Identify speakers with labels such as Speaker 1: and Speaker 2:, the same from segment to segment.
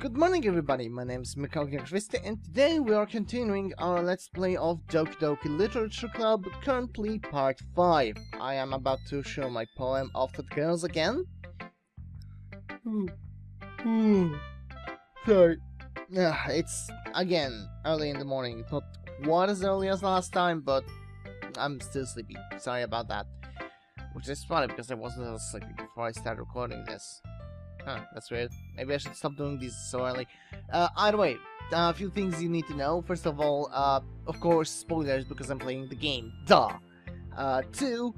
Speaker 1: Good morning everybody, my name is Mikhail Gangshviste and today we are continuing our Let's Play of Doki Doki Literature Club, currently part 5. I am about to show my poem Off to the Girls again. Sorry. It's, again, early in the morning. It's not quite as early as last time, but I'm still sleepy. Sorry about that. Which is funny because I wasn't as sleepy before I started recording this. Huh, that's weird. Maybe I should stop doing these so early. Either way, a few things you need to know. First of all, of course, spoilers because I'm playing the game. Duh! 2,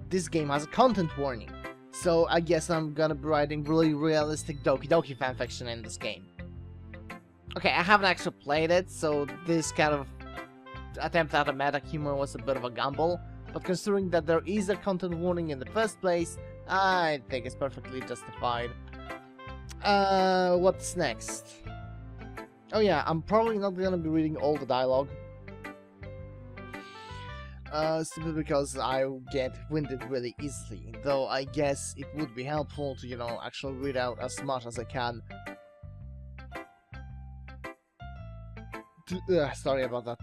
Speaker 1: this game has a content warning. So I guess I'm gonna be writing really realistic Doki Doki fanfiction in this game. Okay, I haven't actually played it, so this kind of attempt at a meta humor was a bit of a gamble. But considering that there is a content warning in the first place, I think it's perfectly justified. What's next? Oh yeah, I'm probably not gonna be reading all the dialogue. Simply because I get winded really easily. Though I guess it would be helpful to, you know, actually read out as much as I can. Sorry about that.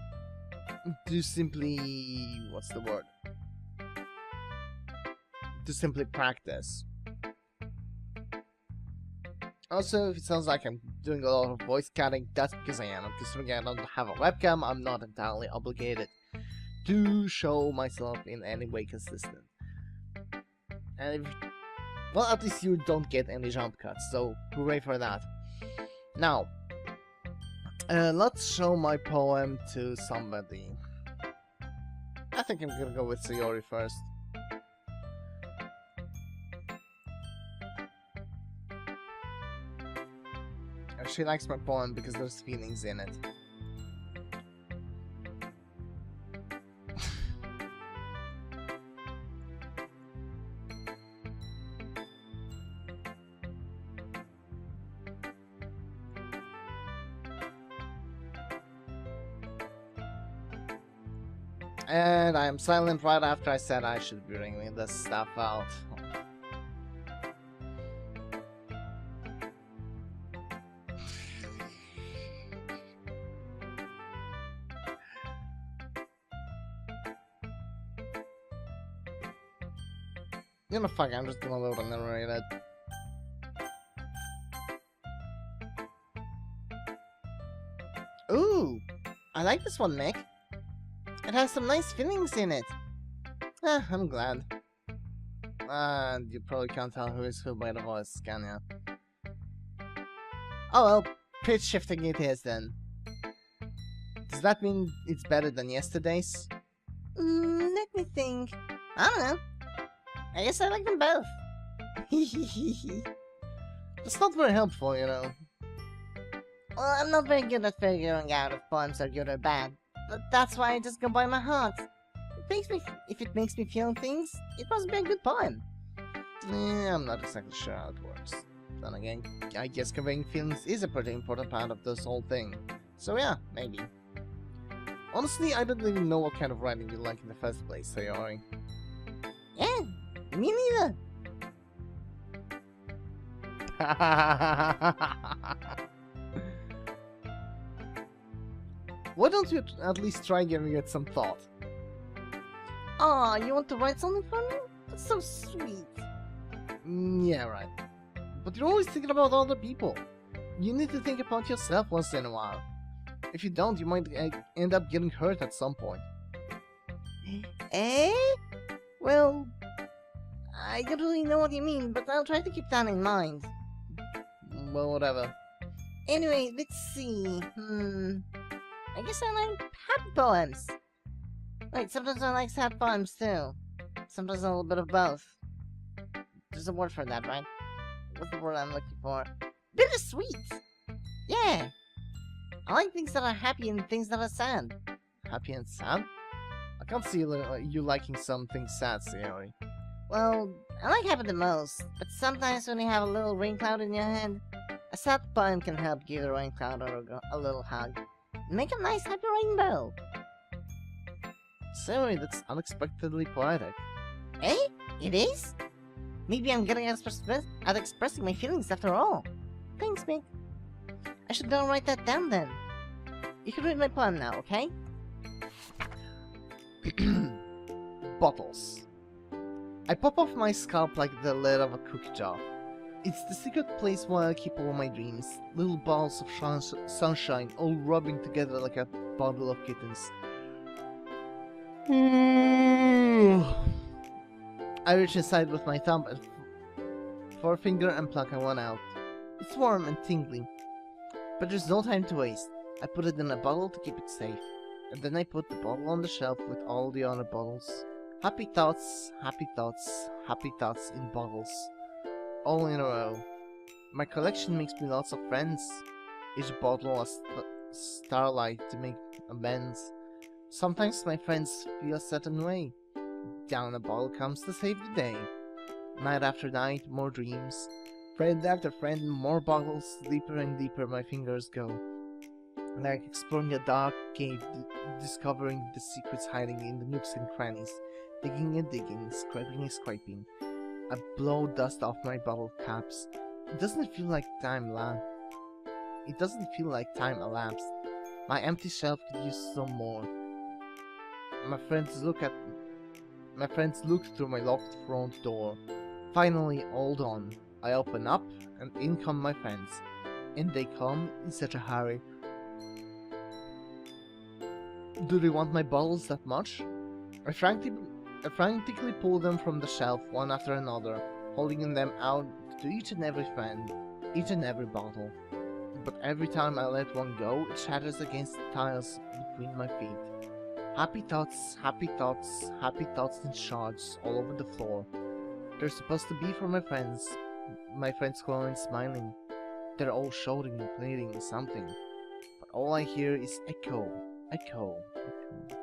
Speaker 1: To simply... what's the word? To simply practice. Also, if it sounds like I'm doing a lot of voice cutting, that's because I am. Considering I don't have a webcam, I'm not entirely obligated to show myself in any way consistent. And if... well, at least you don't get any jump cuts, so hooray for that. Now, let's show my poem to somebody. I think I'm gonna go with Sayori first. She likes my poem because there's feelings in it. And I am silent right after I said I should be reading this stuff out. You know, fuck, I'm just gonna load and narrate it. Ooh! I like this one, Nick. It has some nice feelings in it. I'm glad. You probably can't tell who is who by the voice, can ya? Oh well, pitch shifting it is then. Does that mean it's better than yesterday's? Let me think. I don't know. I guess I like them both. That's not very helpful, you know. Well, I'm not very good at figuring out if poems are good or bad. But that's why I just go by my heart. If it makes me feel things, it must be a good poem. I'm not exactly sure how it works. Then again, I guess conveying feelings is a pretty important part of this whole thing. So yeah, maybe. Honestly, I don't even know what kind of writing you like in the first place, Sayori. Yeah, me neither. Why don't you at least try giving it some thought? Aw, you want to write something for me? That's so sweet. Yeah, right. But you're always thinking about other people. You need to think about yourself once in a while. If you don't, you might end up getting hurt at some point. Eh? Well, I don't really know what you mean, but I'll try to keep that in mind. Well, whatever. Anyway, let's see. I guess I like happy poems. Wait, sometimes I like sad poems too. Sometimes a little bit of both. There's a word for that, right? What's the word I'm looking for? Bittersweet! Yeah! I like things that are happy and things that are sad. Happy and sad? I can't see you liking something sad, Sayori. Well, I like happy the most, but sometimes when you have a little rain cloud in your head, a sad poem can help give the rain cloud a little hug. Make a nice happy rainbow. Sayori, that's unexpectedly poetic. Eh? It is? Maybe I'm getting at expressing my feelings after all.
Speaker 2: Thanks, Mick. I should go write that down then. You can read my poem now, okay?
Speaker 1: Bottles. I pop off my scalp like the lid of a cookie jar. It's the secret place where I keep all my dreams, little balls of sunshine all rubbing together like a bundle of kittens. I reach inside with my thumb and forefinger and pluck one out. It's warm and tingly, but there's no time to waste. I put it in a bottle to keep it safe, and then I put the bottle on the shelf with all the other bottles. Happy thoughts, happy thoughts, happy thoughts in bottles. All in a row. My collection makes me lots of friends. Each bottle a starlight to make amends. Sometimes my friends feel a certain way. Down a bottle comes to save the day. Night after night, more dreams. Friend after friend, more bottles. Deeper and deeper my fingers go. Like exploring a dark cave, discovering the secrets hiding in the nooks and crannies. Digging and digging, scraping and scraping. I blow dust off my bottle caps. It doesn't feel like time elapsed. My empty shelf could use some more. My friends look through my locked front door. Finally, all done. I open up, and in come my friends. And they come in such a hurry. Do they want my bottles that much? I frantically pull them from the shelf one after another, holding them out to each and every friend, each and every bottle. But every time I let one go, it shatters against the tiles between my feet. Happy thoughts, happy thoughts, happy thoughts in shards all over the floor. They're supposed to be for my friends who aren't smiling. They're all shouting and pleading something. But all I hear is echo, echo, echo.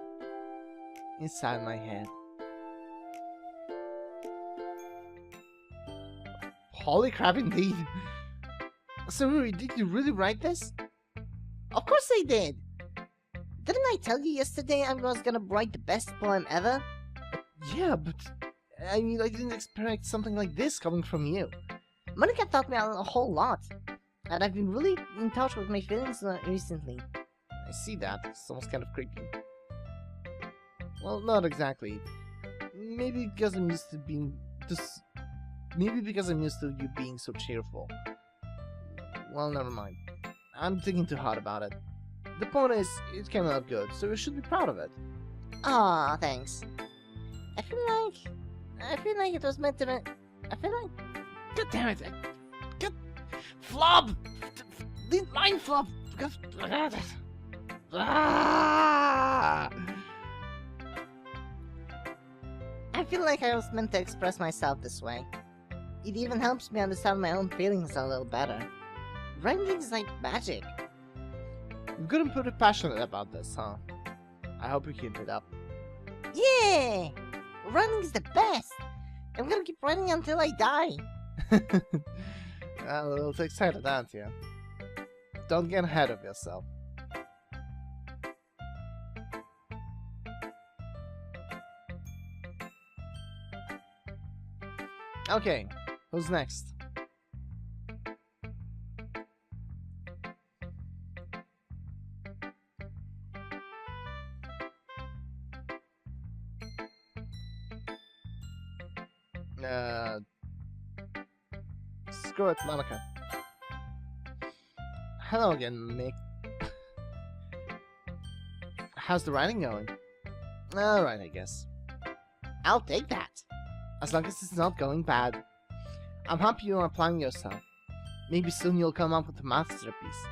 Speaker 1: Inside my head. Holy crap indeed! So, did you really write this?
Speaker 2: Of course I did! Didn't I tell you yesterday I was gonna write the best poem ever?
Speaker 1: Yeah, but... I mean, I didn't expect something like this coming from you.
Speaker 2: Monica taught me a whole lot. And I've been really in touch with my feelings recently.
Speaker 1: I see that. It's almost kind of creepy. Well, not exactly. Maybe because I'm used to being... Maybe because I'm used to you being so cheerful. Well, never mind. I'm thinking too hard about it. The point is, it came out good, so you should be proud of it.
Speaker 2: Aw, thanks. I feel like it was meant to be... I feel like...
Speaker 1: God damn it! Flub! Didn't mind Flub!
Speaker 2: I feel like I was meant to express myself this way. It even helps me understand my own feelings a little better. Writing is like magic.
Speaker 1: You're good and pretty passionate about this, huh? I hope you keep it up.
Speaker 2: Yeah! Writing is the best! I'm gonna keep writing until I die.
Speaker 1: A little too excited, aren't you? Don't get ahead of yourself. Okay, who's next? Screw it, Monica. Hello again, Mick. How's the writing going? Alright, I guess.
Speaker 2: I'll take that.
Speaker 1: As long as it's not going bad. I'm happy you're applying yourself. Maybe soon you'll come up with a masterpiece.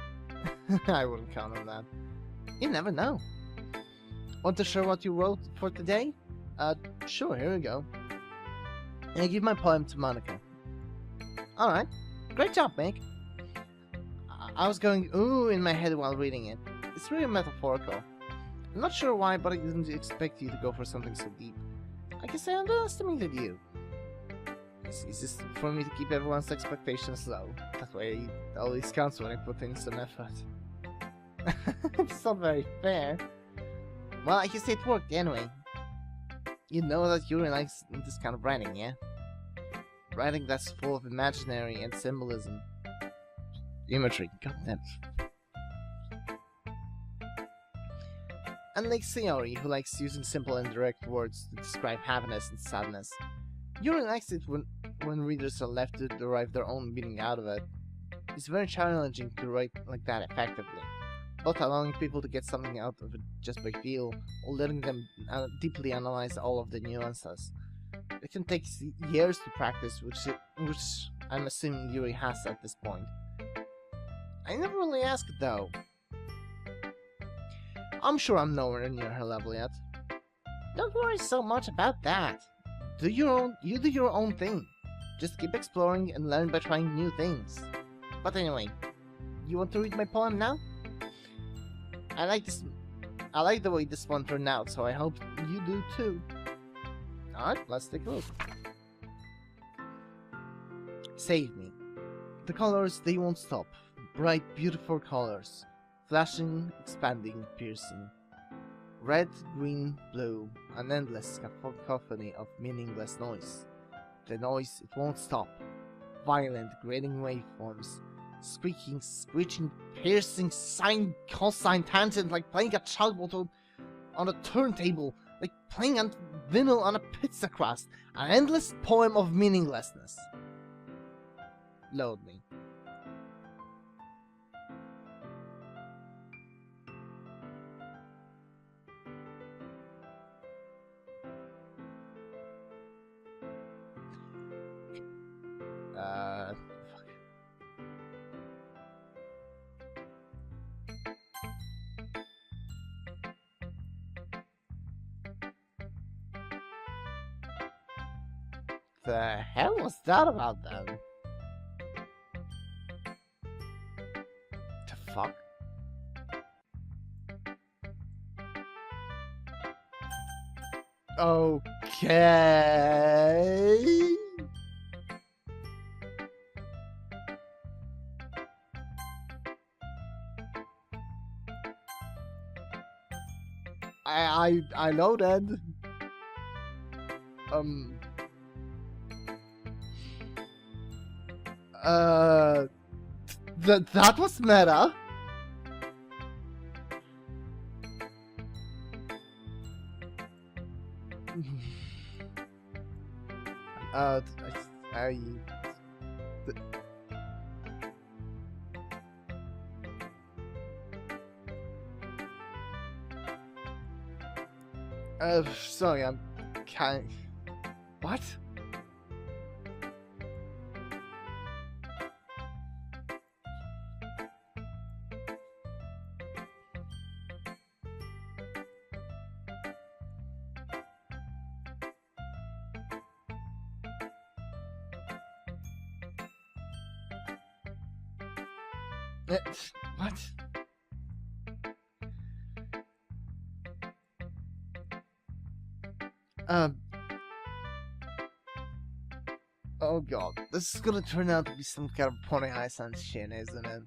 Speaker 1: I wouldn't count on that. You never know. Want to share what you wrote for today? Sure, here we go. I give my poem to Monica. Alright. Great job, Mick. I was going ooh in my head while reading it. It's really metaphorical. I'm not sure why, but I didn't expect you to go for something so deep. I guess I underestimated you. It's just for me to keep everyone's expectations low. That way it always counts when I put in some effort. It's not very fair. Well, I guess it worked anyway. You know that Yuri likes this kind of writing, yeah? Writing that's full of imaginary and symbolism. imagery, goddammit. Unlike Sayori, who likes using simple and direct words to describe happiness and sadness, Yuri likes it when readers are left to derive their own meaning out of it. It's very challenging to write like that effectively, both allowing people to get something out of it just by feel, or letting them deeply analyze all of the nuances. It can take years to practice, which I'm assuming Yuri has at this point. I never really asked though. I'm sure I'm nowhere near her level yet. Don't worry so much about that. You do your own thing. Just keep exploring and learn by trying new things. But anyway, you want to read my poem now? I like the way this one turned out, so I hope you do too. Alright, let's take a look. Save me. The colors, they won't stop. Bright, beautiful colors. Flashing, expanding, piercing. Red, green, blue, an endless cacophony of meaningless noise. The noise, it won't stop. Violent, grating waveforms. Squeaking, screeching, piercing, sine, cosine, tangent, like playing a chalkboard on a turntable, like playing a vinyl on a pizza crust. An endless poem of meaninglessness. Load me. Fuck. The hell was that about then? The fuck? Okay. I know that. That was meta. Sorry, I'm kind. What? What? Oh god, this is gonna turn out to be some kind of Pony Iceland shit, isn't it?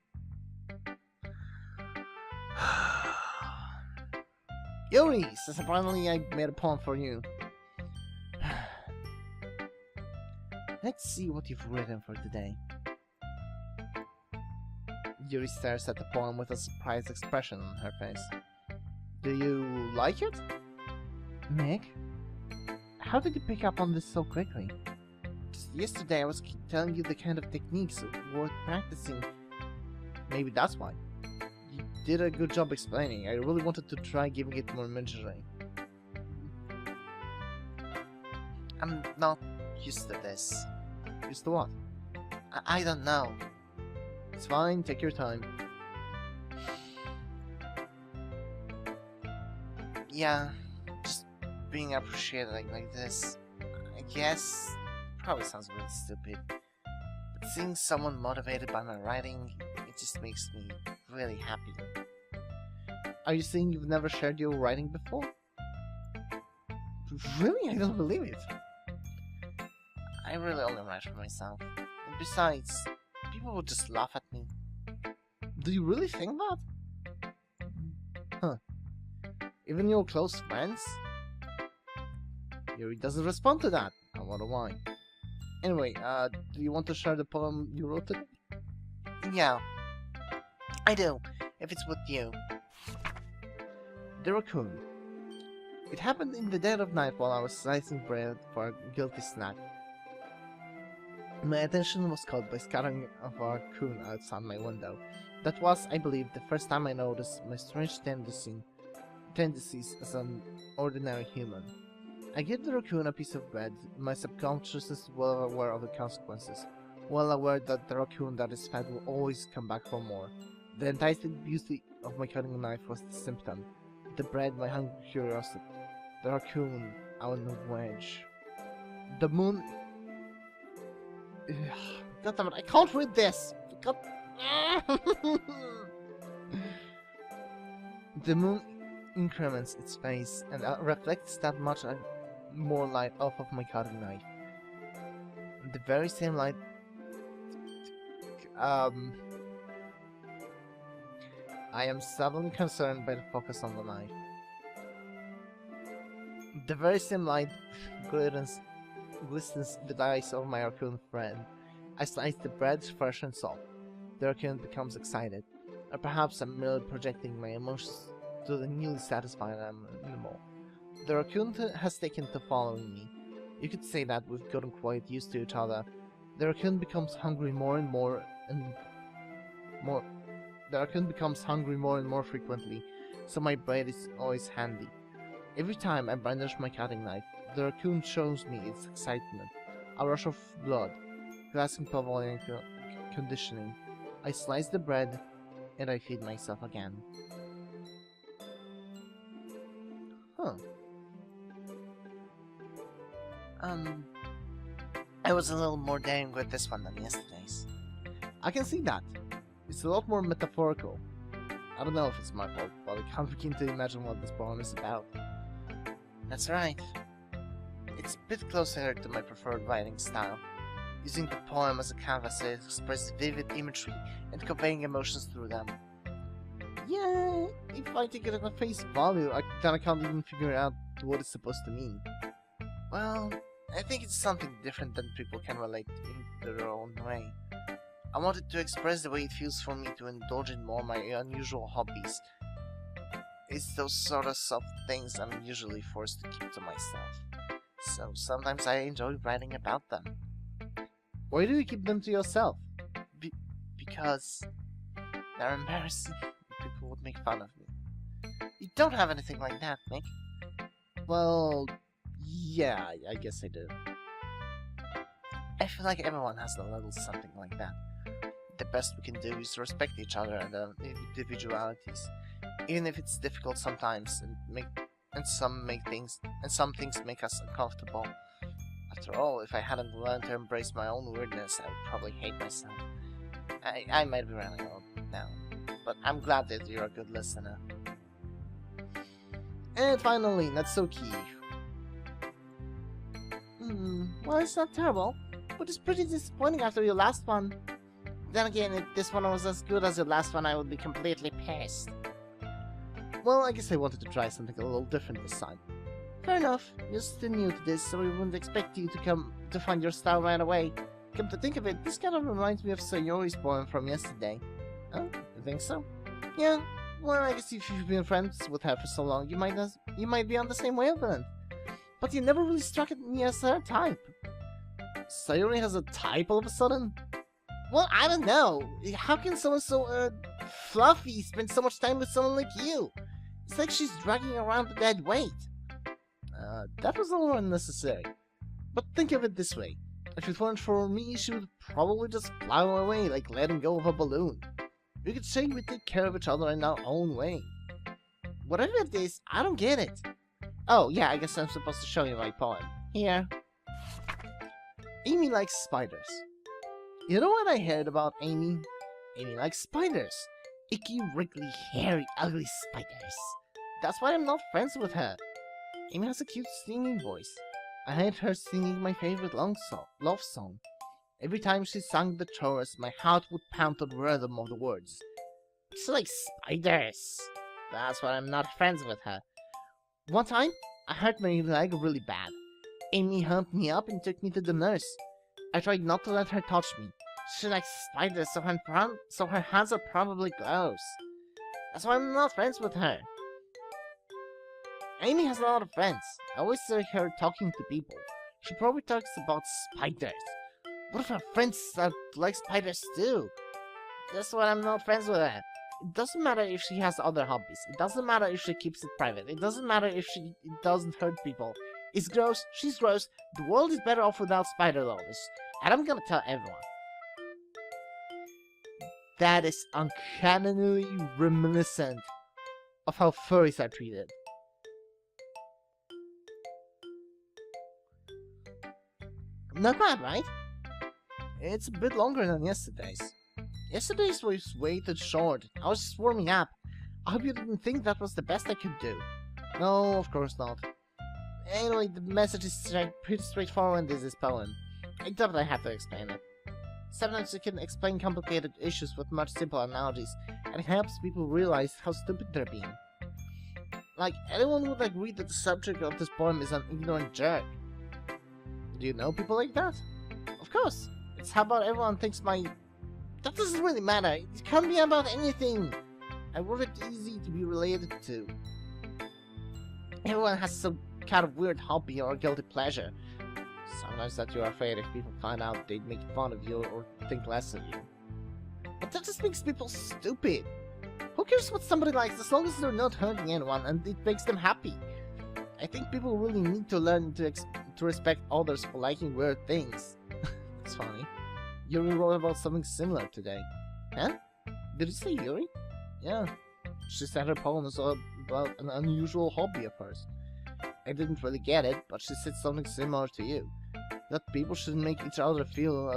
Speaker 1: Yuri says apparently I made a poem for you. Let's see what you've written for today. Yuri stares at the poem with a surprised expression on her face. Do you like it? Nick? How did you pick up on this so quickly? Just yesterday I was telling you the kind of techniques worth practicing. Maybe that's why. You did a good job explaining. I really wanted to try giving it more imagery. I'm not used to this. Used to what? I don't know. It's fine, take your time. Yeah, just being appreciated like this. I guess probably sounds really stupid. But seeing someone motivated by my writing, it just makes me really happy. Are you saying you've never shared your writing before? Really? I don't believe it. I really only write for myself. And besides, people would just laugh at me. Do you really think that? Huh. Even your close friends? Yuri doesn't respond to that. I wonder why. Anyway, do you want to share the poem you wrote today? Yeah. I do, if it's with you. The raccoon. It happened in the dead of night while I was slicing bread for a guilty snack. My attention was caught by scattering of a raccoon outside my window. That was, I believe, the first time I noticed my strange tendencies as an ordinary human. I gave the raccoon a piece of bread, my subconscious is well aware of the consequences, well aware that the raccoon that is fed will always come back for more. The enticing beauty of my cutting knife was the symptom, the bread my hungry curiosity, the raccoon out the wedge. The moon... God damn it, I can't read this! God... The moon increments its face and reflects that much more light off of my cutting knife. The very same light... I am suddenly concerned by the focus on the knife. The very same light glistens the eyes of my raccoon friend. I slice the bread fresh and soft. The raccoon becomes excited, or perhaps I'm merely projecting my emotions to the newly satisfied animal. The raccoon has taken to following me. You could say that we've gotten quite used to each other. The raccoon becomes hungry more and more frequently, so my bread is always handy. Every time I brandish my cutting knife, the raccoon shows me its excitement. A rush of blood, classic Pavlovian conditioning. I slice the bread, and I feed myself again. I was a little more daring with this one than yesterday's. I can see that. It's a lot more metaphorical. I don't know if it's my fault, but I can't begin to imagine what this poem is about. That's right. It's a bit closer to my preferred writing style, using the poem as a canvas to express vivid imagery and conveying emotions through them. Yeah, if I take it at face value, then I can't even figure out what it's supposed to mean. Well, I think it's something different than people can relate in their own way. I wanted to express the way it feels for me to indulge in more my unusual hobbies. It's those sort of soft things I'm usually forced to keep to myself. So sometimes I enjoy writing about them. Why do you keep them to yourself? Because they're embarrassing. People would make fun of me. You don't have anything like that, Nick. Well, yeah, I guess I do. I feel like everyone has a little something like that. The best we can do is respect each other and their individualities, even if it's difficult sometimes, and some things make us uncomfortable. After all, if I hadn't learned to embrace my own weirdness, I would probably hate myself. I might be running out now, but I'm glad that you're a good listener. And finally, Natsuki. Well, it's not terrible, but it's pretty disappointing after your last one. Then again, if this one was as good as your last one, I would be completely pissed. Well, I guess I wanted to try something a little different this time. Fair enough, you're still new to this, so we wouldn't expect you to find your style right away. Come to think of it, this kind of reminds me of Sayori's poem from yesterday. Oh, you think so? Yeah, well, I guess if you've been friends with her for so long, you might be on the same wavelength. But you never really struck me as her type. Sayori has a type all of a sudden? Well, I don't know. How can someone so, fluffy spend so much time with someone like you? It's like she's dragging around a dead weight. That was a little unnecessary. But think of it this way. If it weren't for me, she would probably just fly away like letting go of a balloon. We could say we take care of each other in our own way. Whatever it is, I don't get it. Oh, yeah, I guess I'm supposed to show you my poem. Here. Amy likes spiders. You know what I heard about Amy? Amy likes spiders. Icky, wriggly, hairy, ugly spiders. That's why I'm not friends with her. Amy has a cute singing voice. I heard her singing my favorite love song. Every time she sang the chorus, my heart would pound to the rhythm of the words. She likes spiders. That's why I'm not friends with her. One time, I hurt my leg really bad. Amy helped me up and took me to the nurse. I tried not to let her touch me. She likes spiders, so her hands are probably gross. That's why I'm not friends with her. Amy has a lot of friends. I always see her talking to people. She probably talks about spiders. What if her friends like spiders too? That's why I'm not friends with her. It doesn't matter if she has other hobbies. It doesn't matter if she keeps it private. It doesn't matter if it doesn't hurt people. It's gross, she's gross, the world is better off without spider lovers. And I'm gonna tell everyone. That is uncannily reminiscent of how furries are treated. Not bad, right? It's a bit longer than yesterday's. Yesterday's was way too short. I was just warming up. I hope you didn't think that was the best I could do. No, of course not. Anyway, the message is pretty straightforward in this poem. I doubt I have to explain it. Sometimes you can explain complicated issues with much simpler analogies, and it helps people realize how stupid they're being. Like, anyone would agree that the subject of this poem is an ignorant jerk. Do you know people like that? Of course. It's how about everyone thinks my... That doesn't really matter. It can be about anything. I wrote it easy to be related to. Everyone has some kind of weird hobby or guilty pleasure. Sometimes that you're afraid if people find out they'd make fun of you or think less of you. But that just makes people stupid. Who cares what somebody likes as long as they're not hurting anyone and it makes them happy? I think people really need to learn to respect others for liking weird things. That's funny. Yuri wrote about something similar today. Huh? Did you say Yuri? Yeah. She said her poem was all about an unusual hobby of hers. I didn't really get it, but she said something similar to you. That people shouldn't make each other feel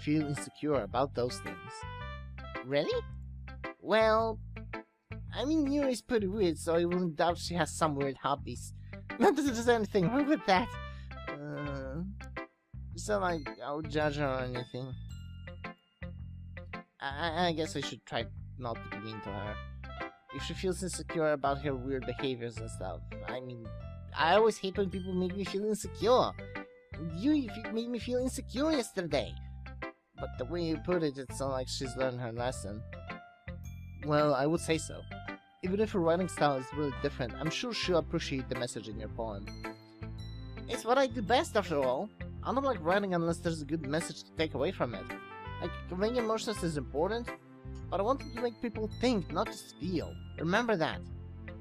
Speaker 1: insecure about those things. Really? Well, I mean, Yuri's pretty weird, so I wouldn't doubt she has some weird hobbies. Not that there's anything wrong with that. It's not like I would judge her or anything. I guess I should try not to be mean to her. If she feels insecure about her weird behaviors and stuff, I mean, I always hate when people make me feel insecure. You made me feel insecure yesterday. But the way you put it, it's not like she's learned her lesson. Well, I would say so. Even if her writing style is really different, I'm sure she'll appreciate the message in your poem. It's what I do best, after all. I don't like writing unless there's a good message to take away from it. Like, conveying emotions is important, but I want to make people think, not just feel. Remember that.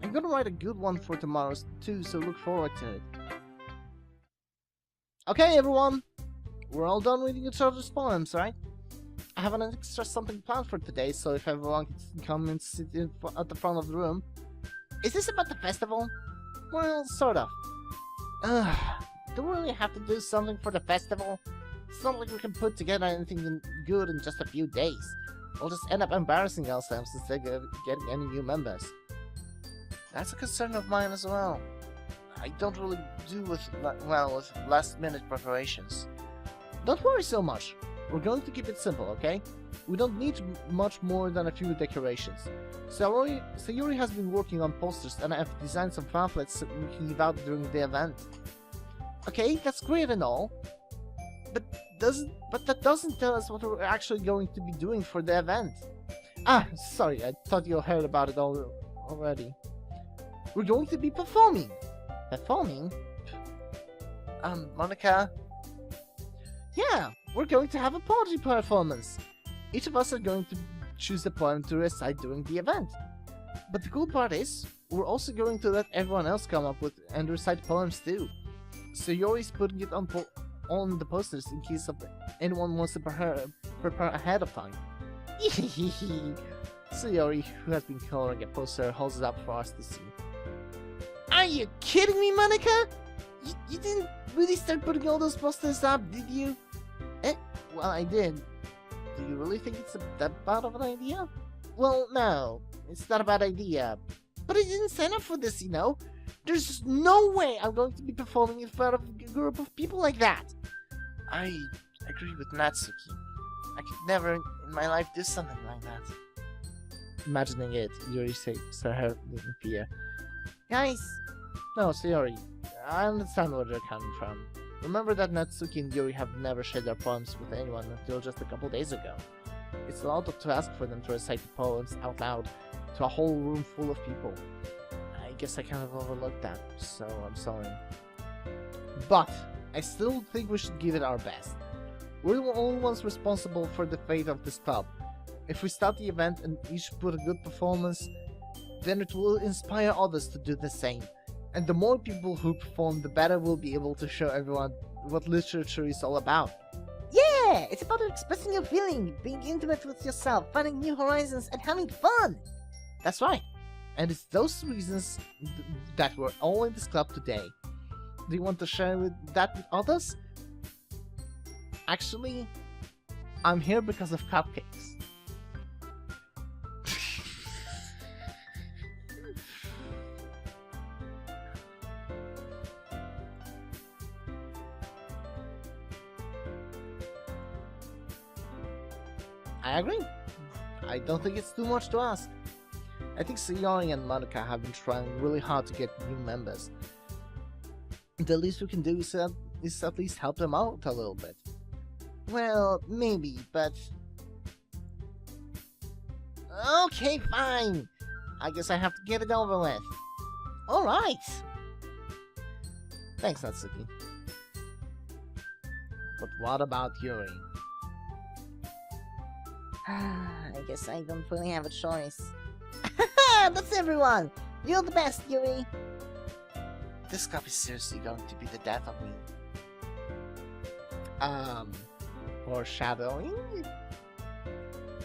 Speaker 1: I'm gonna write a good one for tomorrow too, so look forward to it. Okay, everyone! We're all done reading each other's poems, right? I have an extra something planned for today, so if everyone can come and sit at the front of the room. Is this about the festival? Well, sort of. Do we really have to do something for the festival? It's not like we can put together anything good in just a few days. We'll just end up embarrassing ourselves instead of getting any new members. That's a concern of mine as well. I don't really do with last-minute preparations. Don't worry so much. We're going to keep it simple, okay? We don't need much more than a few decorations. Sayuri has been working on posters and I've designed some pamphlets we can give out during the event. Okay, that's great and all. But that doesn't tell us what we're actually going to be doing for the event. Ah, sorry, I thought you heard about it already. We're going to be performing. Performing? Monica? Yeah, we're going to have a poetry performance. Each of us are going to choose a poem to recite during the event. But the cool part is, we're also going to let everyone else come up with and recite poems too. So Yori's putting it on the posters in case anyone wants to prepare ahead of time. So Yori, who has been coloring a poster, holds it up for us to see. Are you kidding me, Monica? You didn't really start putting all those posters up, did you? Well, I did. Do you really think it's that bad of an idea? Well, no, it's not a bad idea. But I didn't sign up for this, you know? There's no way I'm going to be performing in front of a group of people like that. I agree with Natsuki. I could never in my life do something like that. Imagining it, Yuri saw her in fear. Guys! No, Sayori, I understand where they're coming from. Remember that Natsuki and Yuri have never shared their poems with anyone until just a couple days ago. It's a lot to ask for them to recite the poems out loud to a whole room full of people. I guess I kind of overlooked that, so I'm sorry. But I still think we should give it our best. We're the only ones responsible for the fate of this club. If we start the event and each put a good performance, then it will inspire others to do the same. And the more people who perform, the better we'll be able to show everyone what literature is all about.
Speaker 2: Yeah! It's about expressing your feeling, being intimate with yourself, finding new horizons, and having fun!
Speaker 1: That's right. And it's those reasons that we're all in this club today. Do you want to share that with others? Actually, I'm here because of cupcakes. I agree. I don't think it's too much to ask. I think Sayori and Monica have been trying really hard to get new members. The least we can do is at least help them out a little bit. Well, maybe, but... Okay, fine! I guess I have to get it over with. Alright! Thanks, Natsuki. But what about Yuri?
Speaker 2: I guess I don't really have a choice. That's everyone! You're the best, Yuri!
Speaker 1: This cup is seriously going to be the death of me. Foreshadowing?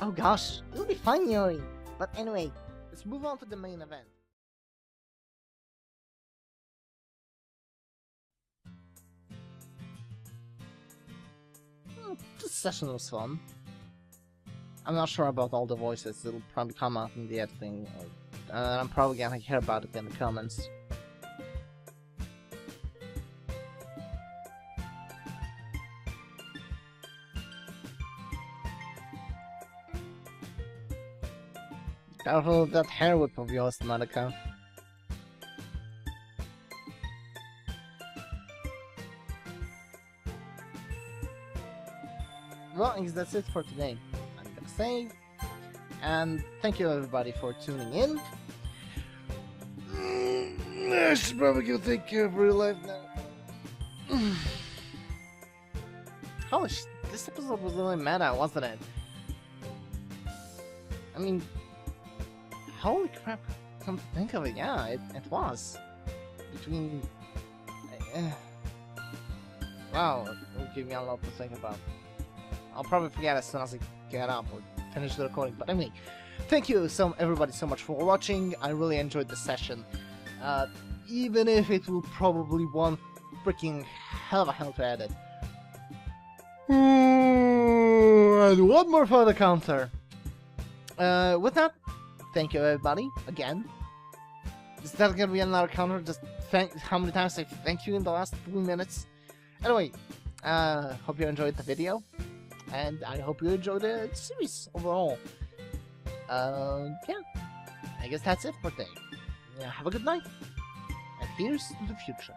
Speaker 2: Oh gosh, you'll be fine, Yuri! But anyway,
Speaker 1: let's move on to the main event. This session was fun. I'm not sure about all the voices, it'll probably come out in the editing, I'm probably gonna hear about it in the comments. Careful of that hair whip of yours, Monica. Well, I guess that's it for today. I'm gonna save, and thank you everybody for tuning in. I should probably go take care of real life now. Holy sh! This episode was really meta, wasn't it? I mean, holy crap! Come to think of it, yeah, it was. Between, wow, it will give me a lot to think about. I'll probably forget as soon as I get up or finish the recording. But anyway, thank you everybody so much for watching. I really enjoyed the session. Even if it will probably one freaking hell of a hell to edit. And one more for the counter. With that, thank you everybody again. Is that gonna be another counter? Just how many times I thank you in the last 3 minutes? Anyway, hope you enjoyed the video. And I hope you enjoyed the series overall. Yeah. I guess that's it for today. Yeah, have a good night. And here's to the future.